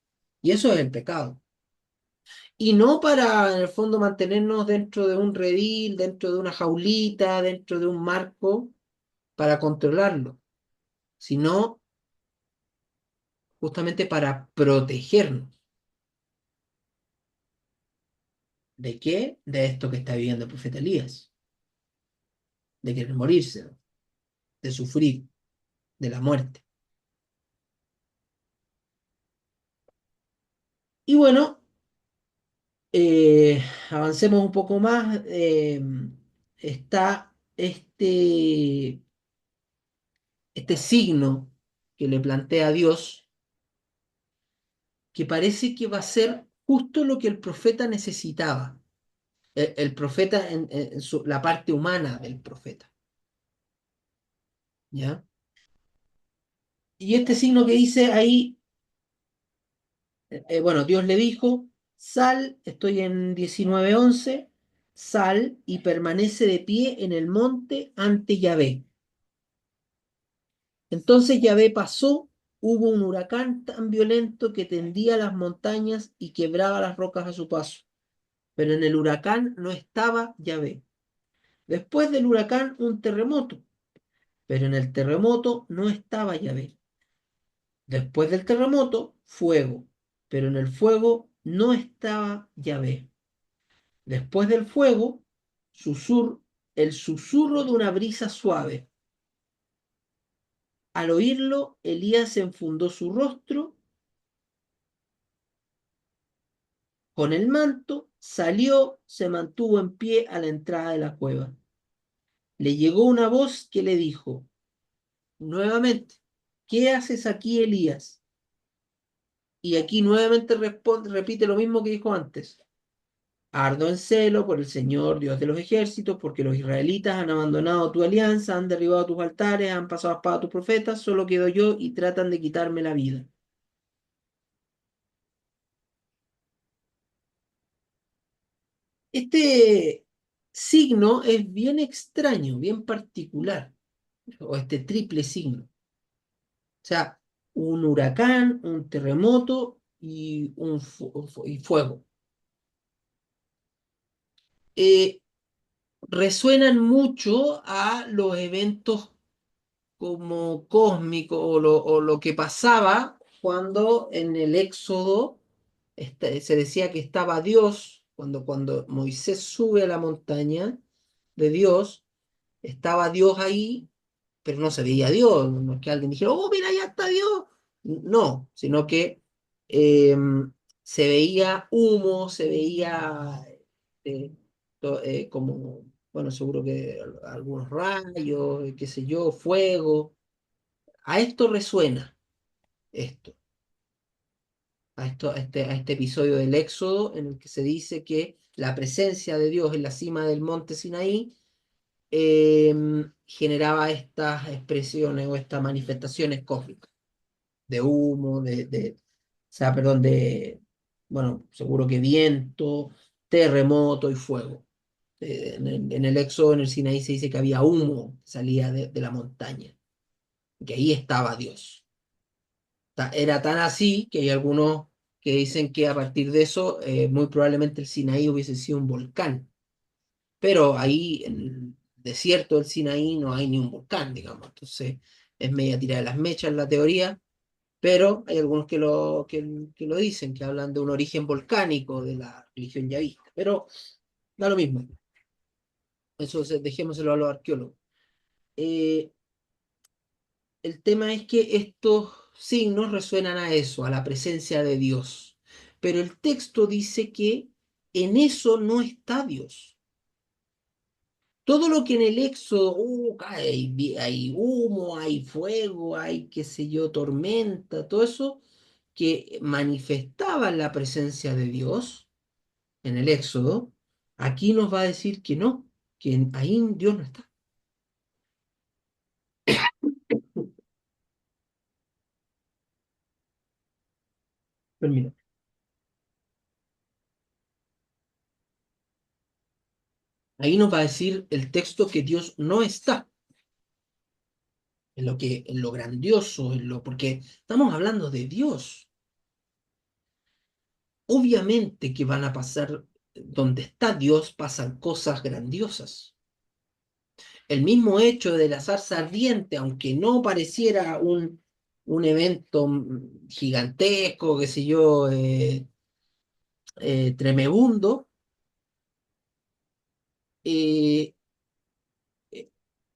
Y eso es el pecado. Y no para, en el fondo, mantenernos dentro de un redil, dentro de una jaulita, dentro de un marco para controlarlo, sino justamente para protegernos. ¿De qué? De esto que está viviendo el profeta Elías, de querer morirse, de sufrir, de la muerte. Y bueno, avancemos un poco más. Está este signo que le plantea Dios, que parece que va a ser justo lo que el profeta necesitaba. El profeta en la parte humana del profeta, ¿ya? Y este signo que dice ahí, bueno, Dios le dijo, sal, estoy en 19:11, sal y permanece de pie en el monte ante Yahvé. Entonces Yahvé pasó, hubo un huracán tan violento que tendía las montañas y quebraba las rocas a su paso. Pero en el huracán no estaba Yahvé. Después del huracán, un terremoto. Pero en el terremoto no estaba Yahvé. Después del terremoto, fuego. Pero en el fuego no estaba Yahvé. Después del fuego, el susurro de una brisa suave. Al oírlo, Elías enfundó su rostro con el manto, salió, se mantuvo en pie a la entrada de la cueva. Le llegó una voz que le dijo nuevamente, ¿qué haces aquí, Elías? Y aquí nuevamente repite lo mismo que dijo antes. Ardo en celo por el Señor, Dios de los ejércitos, porque los israelitas han abandonado tu alianza, han derribado tus altares, han pasado a espada a tus profetas, solo quedo yo y tratan de quitarme la vida. Este signo es bien extraño, bien particular, o este triple signo. O sea, un huracán, un terremoto y fuego. Eh, Resuenan mucho a los eventos como cósmicos o lo que pasaba cuando en el Éxodo se decía que estaba Dios, cuando Moisés sube a la montaña de Dios, estaba Dios ahí, pero no se veía Dios, no es que alguien dijera, oh, mira, ya está Dios. No, sino que eh, se veía humo, se veía eh, como, bueno, seguro que algunos rayos, qué sé yo, fuego. A esto resuena esto, a este episodio del Éxodo en el que se dice que la presencia de Dios en la cima del monte Sinaí generaba estas expresiones o estas manifestaciones cósmicas. de humo, o sea, perdón, bueno, seguro que viento, terremoto y fuego. En el Éxodo, en el Sinaí, se dice que había humo que salía de la montaña, que ahí estaba Dios. Era tan así que hay algunos que dicen que a partir de eso, muy probablemente el Sinaí hubiese sido un volcán, pero ahí en el desierto del Sinaí no hay ni un volcán, digamos, entonces es media tirada de las mechas la teoría, pero hay algunos que lo dicen, que hablan de un origen volcánico de la religión yavista, pero da lo mismo, eso dejémoselo a los arqueólogos. Eh, el tema es que estos signos resuenan a eso, a la presencia de Dios, pero el texto dice que en eso no está Dios. Todo lo que en el Éxodo, hay humo, hay fuego, hay, qué sé yo, tormenta, todo eso que manifestaba la presencia de Dios en el Éxodo, aquí nos va a decir que no, que ahí Dios no está. Pero mira, ahí nos va a decir el texto que Dios no está en lo grandioso, porque estamos hablando de Dios. Obviamente que van a pasar, donde está Dios, pasan cosas grandiosas. El mismo hecho de la zarza ardiente, aunque no pareciera un evento gigantesco, qué sé yo, tremebundo, eh, eh,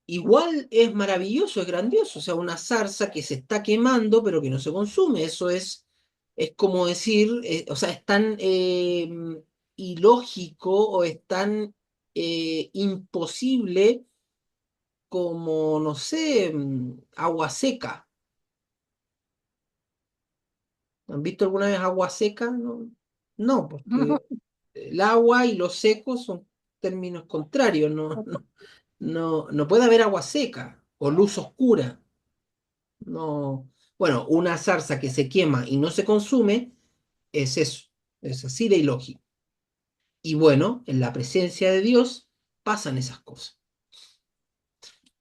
igual es maravilloso, es grandioso. O sea, una zarza que se está quemando, pero que no se consume. Eso es como decir, o sea, es tan ilógico o es tan imposible como, no sé, agua seca. ¿Han visto alguna vez agua seca? No, no, porque el agua y lo seco son términos contrarios. No, no, no puede haber agua seca o luz oscura. No. Bueno, una zarza que se quema y no se consume es eso, es así de ilógico. Y bueno, en la presencia de Dios pasan esas cosas.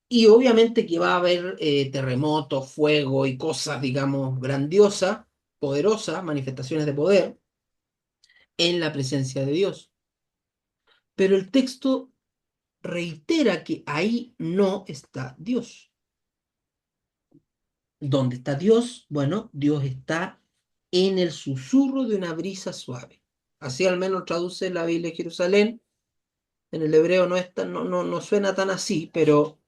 Y obviamente que va a haber terremotos, fuego y cosas, digamos, grandiosas, poderosas, manifestaciones de poder en la presencia de Dios. Pero el texto reitera que ahí no está Dios. ¿Dónde está Dios? Bueno, Dios está en el susurro de una brisa suave. Así al menos traduce la Biblia de Jerusalén. En el hebreo no suena tan así, pero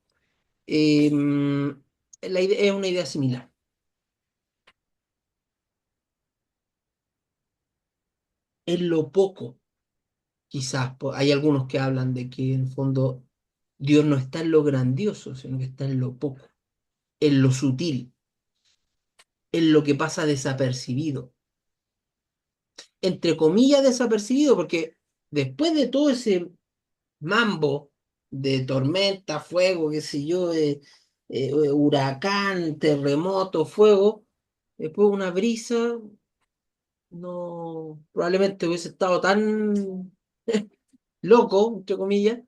es una idea similar. En lo poco, quizás, hay algunos que hablan de que en el fondo Dios no está en lo grandioso, sino que está en lo poco, en lo sutil, en lo que pasa desapercibido. Entre comillas desapercibido, porque después de todo ese mambo de tormenta, fuego, qué sé yo, huracán, terremoto, fuego, después una brisa, no, probablemente hubiese estado tan loco, entre comillas,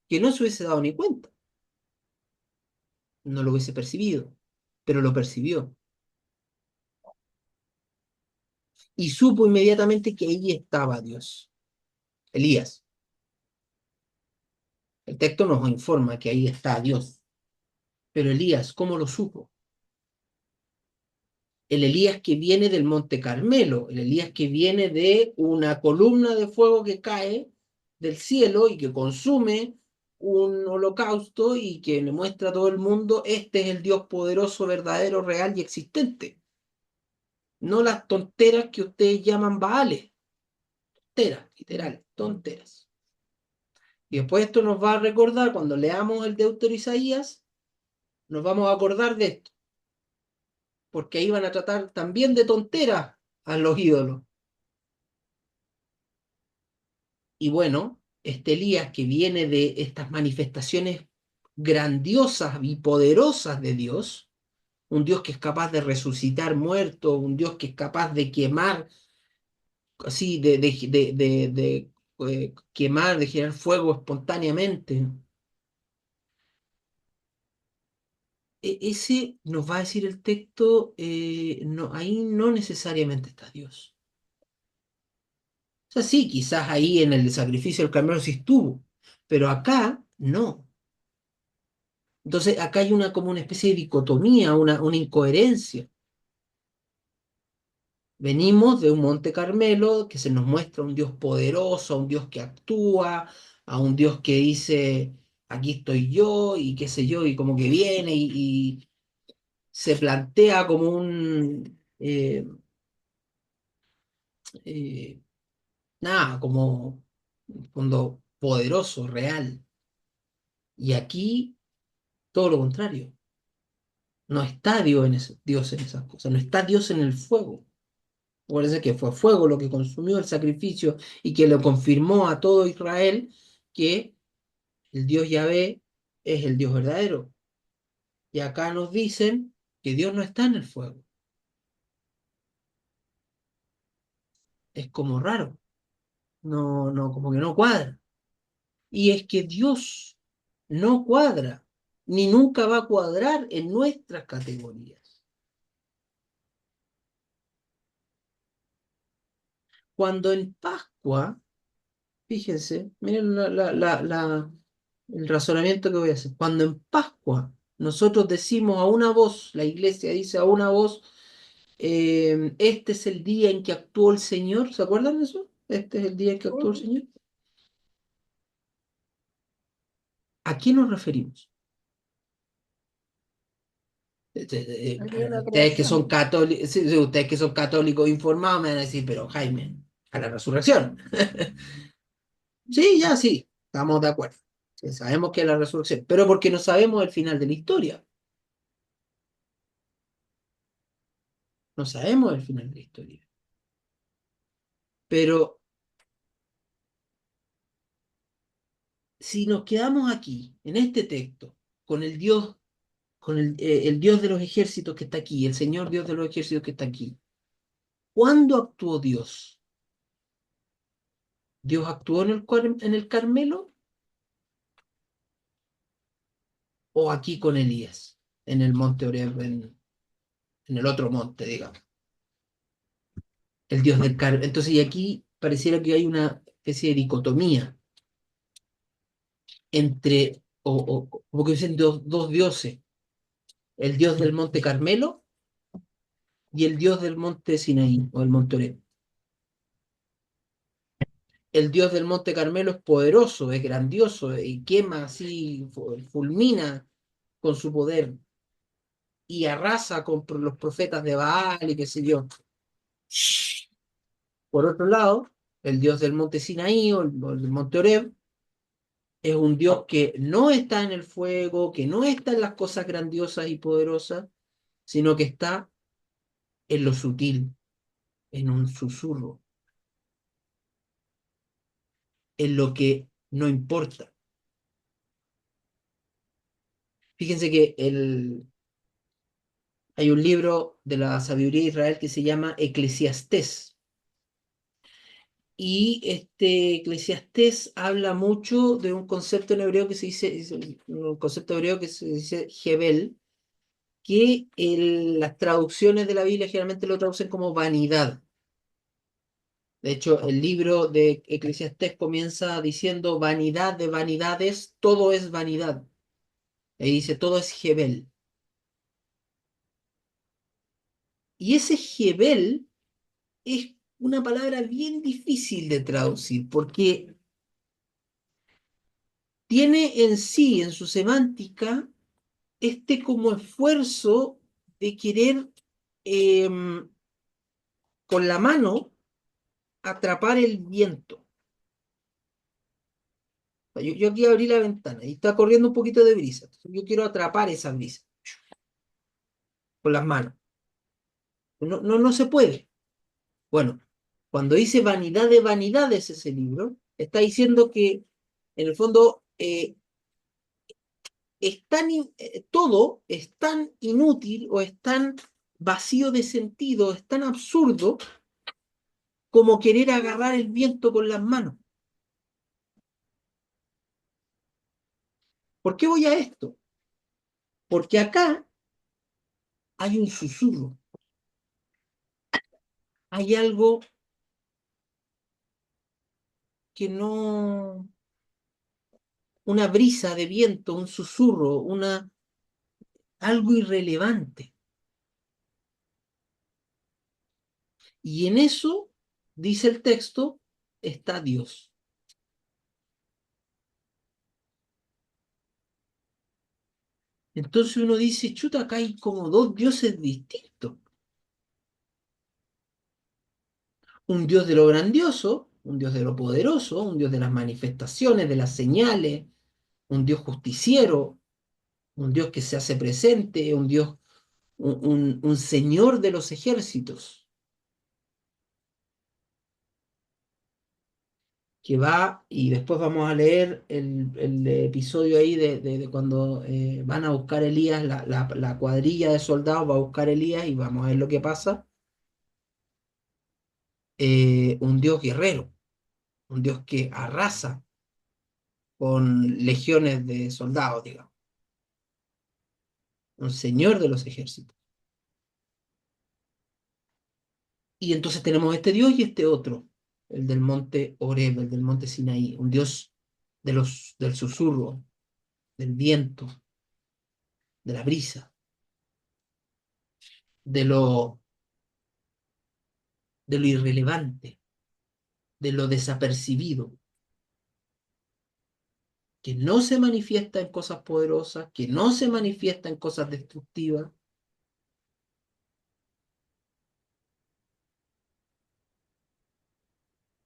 que no se hubiese dado ni cuenta, no lo hubiese percibido, pero lo percibió y supo inmediatamente que allí estaba Dios. Elías, el texto nos informa que ahí está Dios, pero Elías, ¿cómo lo supo? El Elías que viene del Monte Carmelo, el Elías que viene de una columna de fuego que cae del cielo y que consume un holocausto y que le muestra a todo el mundo, este es el Dios poderoso, verdadero, real y existente. No las tonteras que ustedes llaman Baales, tonteras, literal, tonteras. Y después esto nos va a recordar, cuando leamos el Deutero Isaías, nos vamos a acordar de esto, porque ahí van a tratar también de tonteras a los ídolos. Y bueno, este Elías que viene de estas manifestaciones grandiosas y poderosas de Dios, un Dios que es capaz de resucitar muertos, un Dios que es capaz de quemar, así, quemar, de generar fuego espontáneamente. Ese nos va a decir el texto, no, ahí no necesariamente está Dios. O sea, sí, quizás ahí en el sacrificio del carnero sí estuvo, pero acá no. Entonces acá hay una como una especie de dicotomía, una incoherencia. Venimos de un Monte Carmelo que se nos muestra un Dios poderoso, a un Dios que actúa, a un Dios que dice, aquí estoy yo y qué sé yo, y como que viene y se plantea como un, eh, nada, como un fondo poderoso, real. Y aquí todo lo contrario. No está Dios en esas cosas, no está Dios en el fuego. Parece que fue fuego lo que consumió el sacrificio y que lo confirmó a todo Israel que el Dios Yahvé es el Dios verdadero. Y acá nos dicen que Dios no está en el fuego. Es como raro, no, no, como que no cuadra. Y es que Dios no cuadra, ni nunca va a cuadrar en nuestras categorías. Cuando en Pascua, fíjense, miren el razonamiento que voy a hacer. Cuando en Pascua nosotros decimos a una voz, la iglesia dice a una voz, este es el día en que actuó el Señor, ¿se acuerdan de eso? Este es el día en que actuó el Señor. ¿A qué nos referimos? El día de la Ustedes que son creación. católicos, ustedes que son católicos informados me van a decir, pero Jaime, a la resurrección. Sí, ya sí, estamos de acuerdo. Sí, sabemos que es la resurrección, pero porque no sabemos el final de la historia. No sabemos el final de la historia. Pero si nos quedamos aquí, en este texto, con el Dios, el Dios de los ejércitos que está aquí, el Señor Dios de los ejércitos que está aquí, ¿cuándo actuó Dios? ¿Dios actuó en el Carmelo o aquí con Elías, en el monte Oreb, en el otro monte, digamos? El Dios del Carmelo. Entonces, y aquí pareciera que hay una especie de dicotomía entre, como que dicen dos dioses, el Dios del monte Carmelo y el Dios del monte Sinaí o el monte Oreb. El Dios del monte Carmelo es poderoso, es grandioso y quema así, fulmina con su poder y arrasa con los profetas de Baal y qué sé yo. Por otro lado, el Dios del monte Sinaí o el monte Oreb es un Dios que no está en el fuego, que no está en las cosas grandiosas y poderosas, sino que está en lo sutil, en un susurro, en lo que no importa. Fíjense que hay un libro de la sabiduría de Israel que se llama Eclesiastés. Y este Eclesiastés habla mucho de un concepto en hebreo que se dice, un concepto hebreo que se dice Hebel, que las traducciones de la Biblia generalmente lo traducen como vanidad. De hecho, el libro de Eclesiastés comienza diciendo vanidad de vanidades, todo es vanidad. Y dice, todo es Hebel. Y ese Hebel es una palabra bien difícil de traducir, porque tiene en sí, en su semántica, este como esfuerzo de querer con la mano atrapar el viento. Yo aquí abrí la ventana y está corriendo un poquito de brisa. Entonces yo quiero atrapar esa brisa con las manos. No, no, no se puede. Bueno, cuando dice vanidad de vanidades ese libro, está diciendo que en el fondo todo es tan inútil o es tan vacío de sentido, es tan absurdo como querer agarrar el viento con las manos. ¿Por qué voy a esto? Porque acá hay un susurro, hay algo que no, una brisa de viento, un susurro, algo irrelevante. Y en eso, dice el texto, está Dios. Entonces uno dice, chuta, acá hay como dos dioses distintos. Un Dios de lo grandioso, un Dios de lo poderoso, un Dios de las manifestaciones, de las señales, un Dios justiciero, un Dios que se hace presente, un Dios, un Señor de los ejércitos, que va, y después vamos a leer el episodio ahí de cuando van a buscar a Elías, la cuadrilla de soldados va a buscar a Elías y vamos a ver lo que pasa. Un Dios guerrero, un Dios que arrasa con legiones de soldados, digamos, un señor de los ejércitos. Y entonces tenemos este Dios y este otro, el del monte Oreb, el del monte Sinaí, un Dios del susurro, del viento, de la brisa, de lo, de lo irrelevante, de lo desapercibido, que no se manifiesta en cosas poderosas, que no se manifiesta en cosas destructivas.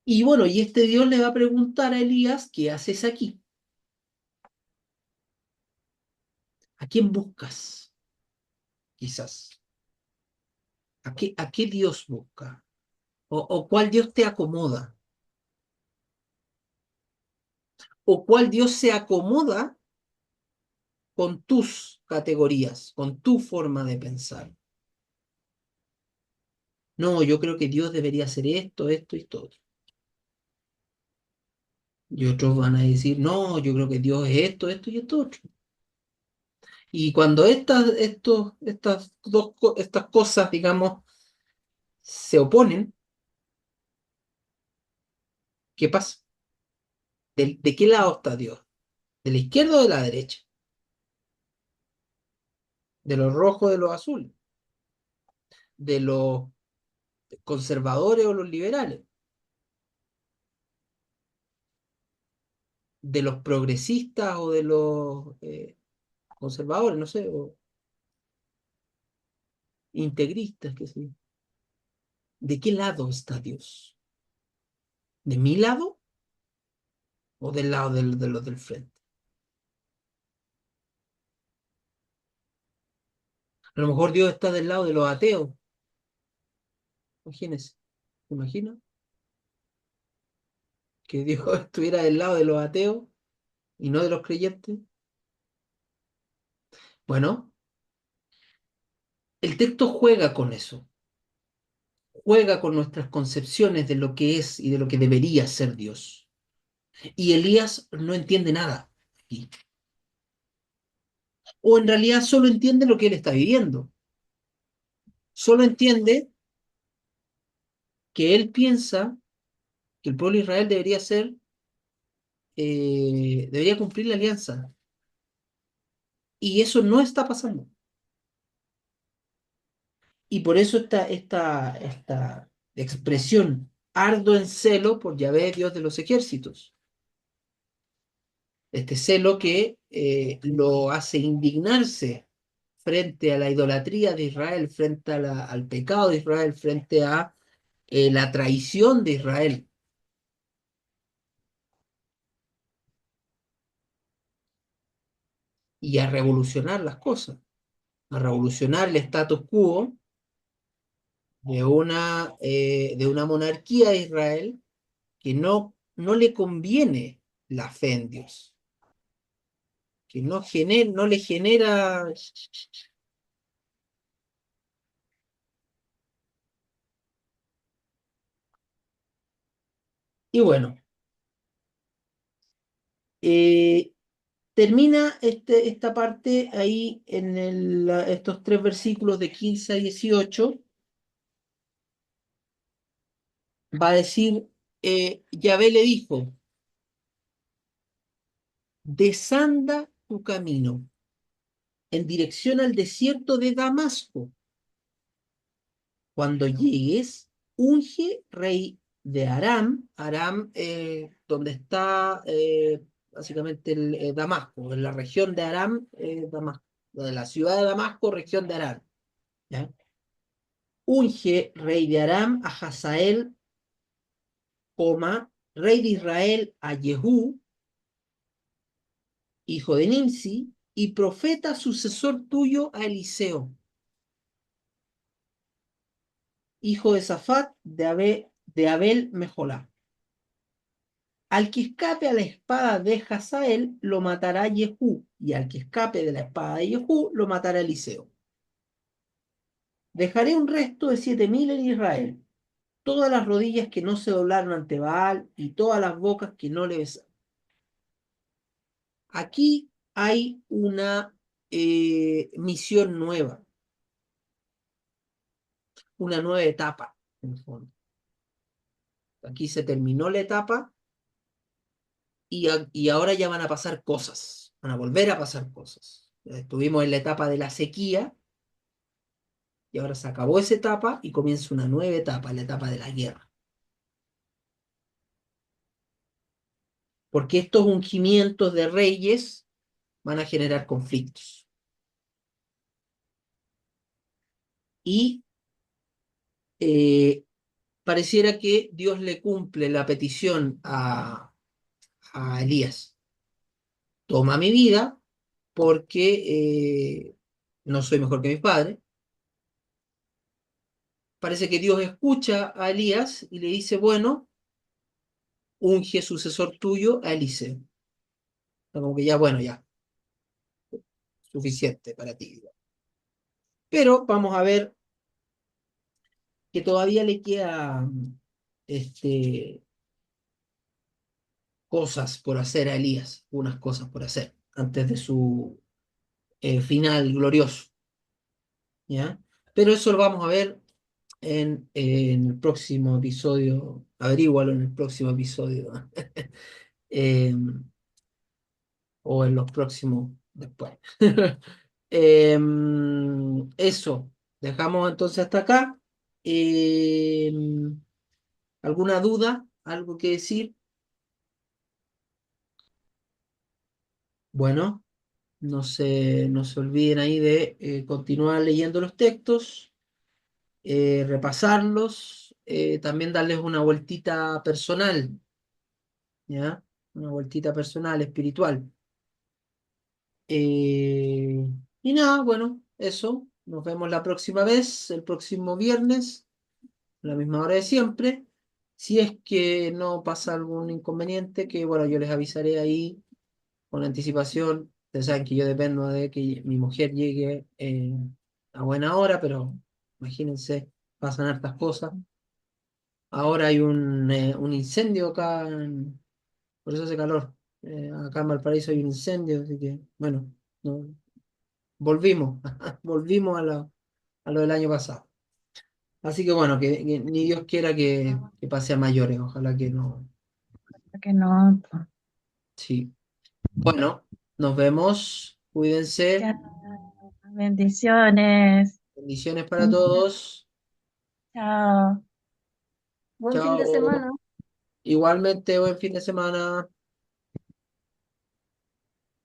Y bueno, y este Dios le va a preguntar a Elías, ¿qué haces aquí? ¿A quién buscas? Quizás. ¿A qué Dios busca? ¿O cuál Dios te acomoda? ¿O cuál Dios se acomoda con tus categorías, con tu forma de pensar? No, yo creo que Dios debería hacer esto, esto y todo. Y otros van a decir, no, yo creo que Dios es esto, esto y esto otro. Y cuando estas cosas, digamos, se oponen, ¿qué pasa? ¿De qué lado está Dios? ¿De la izquierda o de la derecha? ¿De los rojos o de los azules? ¿De los conservadores o los liberales? ¿De los progresistas o de los conservadores? No sé, o integristas, qué sé yo. ¿De qué lado está Dios? ¿De mi lado o del lado de los del frente? A lo mejor Dios está del lado de los ateos. Imagínense. ¿Se imagina? Que Dios estuviera del lado de los ateos y no de los creyentes. Bueno, el texto juega con eso, juega con nuestras concepciones de lo que es y de lo que debería ser Dios. Y Elías no entiende nada aquí. O en realidad solo entiende lo que él está viviendo. Solo entiende que él piensa que el pueblo de Israel debería cumplir la alianza. Y eso no está pasando. Y por eso esta expresión, ardo en celo por Yahvé, Dios de los ejércitos. Este celo que lo hace indignarse frente a la idolatría de Israel, frente al pecado de Israel, frente a la traición de Israel y a revolucionar las cosas, a revolucionar el status quo de una monarquía de Israel que no le conviene la fe en Dios. que no le genera. Y bueno, eh, termina esta parte ahí en estos tres versículos de 15 a 18. Va a decir, Yahvé le dijo, desanda tu camino en dirección al desierto de Damasco. Cuando llegues, unge rey de Aram, Aram, donde está básicamente Damasco, en la región de Aram, Damasco, de la ciudad de Damasco, región de Aram. ¿Ya? Unge rey de Aram a Hazael, rey de Israel a Jehú, hijo de Nimsi, y profeta sucesor tuyo a Eliseo, hijo de Safat de Abel Mejolá. Al que escape a la espada de Hazael, lo matará Jehú, y al que escape de la espada de Jehú, lo matará Eliseo. Dejaré un resto de 7000 en Israel, todas las rodillas que no se doblaron ante Baal, y todas las bocas que no le besaron. Aquí hay una misión nueva, una nueva etapa, en el fondo. Aquí se terminó la etapa y ahora ya van a pasar cosas, van a volver a pasar cosas. Estuvimos en la etapa de la sequía y ahora se acabó esa etapa y comienza una nueva etapa, la etapa de la guerra. Porque estos ungimientos de reyes van a generar conflictos. Y eh, pareciera que Dios le cumple la petición a Elías. Toma mi vida porque no soy mejor que mis padres. Parece que Dios escucha a Elías y le dice, bueno, unge sucesor tuyo a Eliseo. Como que ya, bueno, ya, suficiente para ti. Pero vamos a ver que todavía le queda este, cosas por hacer a Elías, unas cosas por hacer antes de su final glorioso, ¿ya? Pero eso lo vamos a ver en el próximo episodio, averígualo en el próximo episodio, ¿no? Eh, o en los próximos después. Eso, dejamos entonces hasta acá. ¿Alguna duda? ¿Algo que decir? Bueno, no se olviden ahí de continuar leyendo los textos, repasarlos, también darles una vueltita personal, ¿ya? Una vueltita personal, espiritual. Eh, y nada, bueno, eso. Nos vemos la próxima vez, el próximo viernes, a la misma hora de siempre. Si es que no pasa algún inconveniente, que bueno, yo les avisaré ahí con anticipación. Ustedes saben que yo dependo de que mi mujer llegue a buena hora, pero imagínense, pasan hartas cosas. Ahora hay un incendio acá, por eso hace calor. Acá en Valparaíso hay un incendio, así que bueno, no, volvimos, volvimos a lo del año pasado. Así que bueno, que ni Dios quiera que pase a mayores, ojalá que no. Que no. Sí. Bueno, nos vemos, cuídense, Chao. Bendiciones. bendiciones para todos, Chao. Buen fin de chao. semana. Igualmente, buen fin de semana.